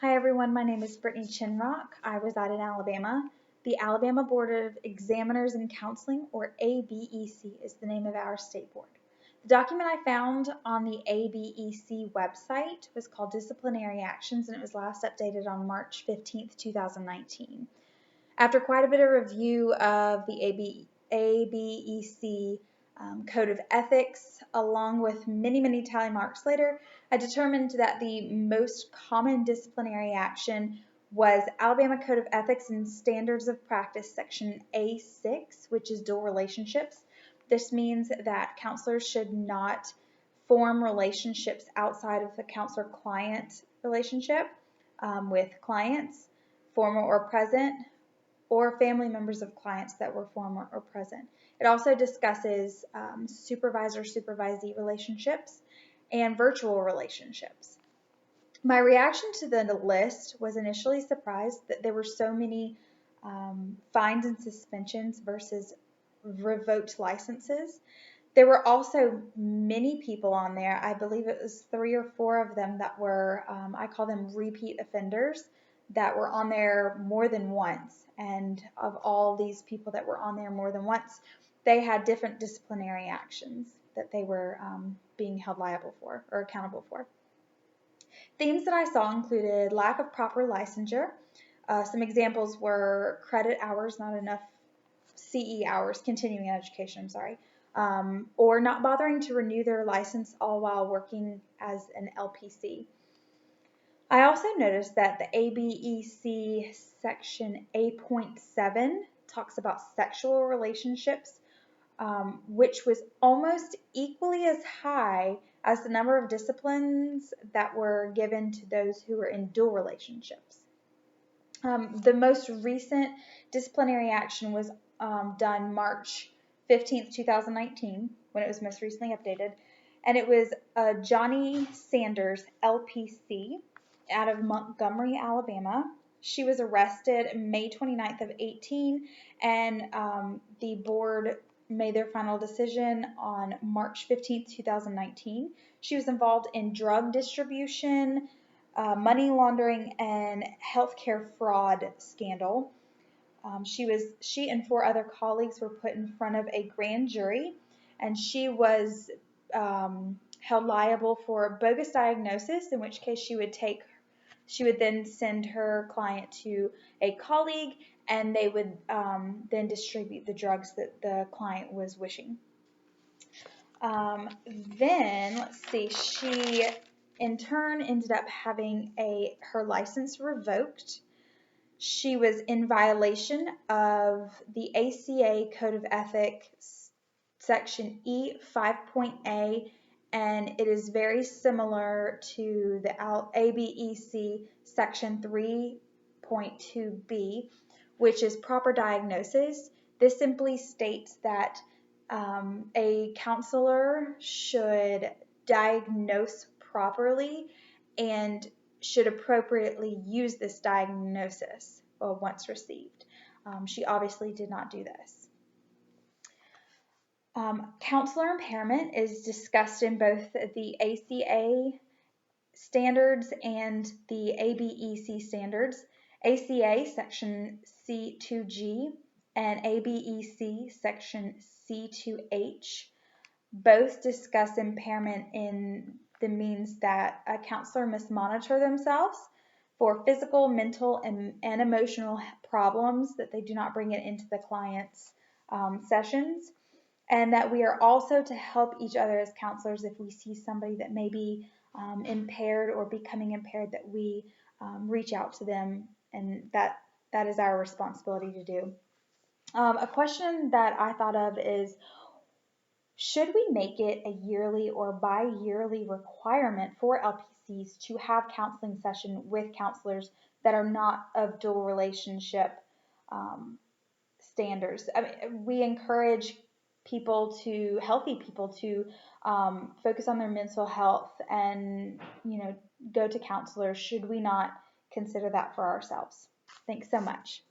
Hi everyone, my name is Brittany Chinrock. I reside in Alabama. The Alabama Board of Examiners and Counseling, or ABEC, is the name of our state board. The document I found on the ABEC website was called Disciplinary Actions, and it was last updated on March 15th, 2019. After quite a bit of review of the ABEC Code of Ethics, along with many tally marks later, I determined that the most common disciplinary action was Alabama Code of Ethics and Standards of Practice, Section A6, which is dual relationships. This means that counselors should not form relationships outside of the counselor-client relationship with clients, former or present, or family members of clients that were former or present. It also discusses supervisor-supervisee relationships and virtual relationships. My reaction to the list was initially surprised that there were so many fines and suspensions versus revoked licenses. There were also many people on there. I believe it was 3 or 4 of them that were, I call them repeat offenders, that were on there more than once. And of all these people that were on there more than once, they had different disciplinary actions that they were being held liable for or accountable for. Themes that I saw included lack of proper licensure. Some examples were credit hours, not enough CE hours, continuing education, or not bothering to renew their license all while working as an LPC. I also noticed that the ABEC section 8.7 talks about sexual relationships, which was almost equally as high as the number of disciplines that were given to those who were in dual relationships. The most recent disciplinary action was done March 15th, 2019, when it was most recently updated, and it was Johnny Sanders, LPC, out of Montgomery, Alabama. She was arrested May 29th of 18, and the board made their final decision on March 15th, 2019. She was involved in drug distribution, money laundering, and healthcare fraud scandal. She and 4 other colleagues were put in front of a grand jury, and she was held liable for bogus diagnosis, in which case she would then send her client to a colleague, and they would then distribute the drugs that the client was wishing. Then, let's see, she in turn ended up having her license revoked. She was in violation of the ACA Code of Ethics, Section E 5.A, and it is very similar to the ABEC Section 3.2B, which is proper diagnosis. This simply states that a counselor should diagnose properly and should appropriately use this diagnosis once received. She obviously did not do this. Counselor impairment is discussed in both the ACA standards and the ABEC standards. ACA Section C2G and ABEC Section C2H both discuss impairment in the means that a counselor must monitor themselves for physical, mental, and emotional problems, that they do not bring it into the client's sessions, and that we are also to help each other as counselors if we see somebody that may be impaired or becoming impaired, that we reach out to them, and that is our responsibility to do. A question that I thought of is, should we make it a yearly or bi-yearly requirement for LPCs to have counseling session with counselors that are not of dual relationship standards? I mean, we encourage healthy people to focus on their mental health and, go to counselors. Should we not consider that for ourselves? Thanks so much.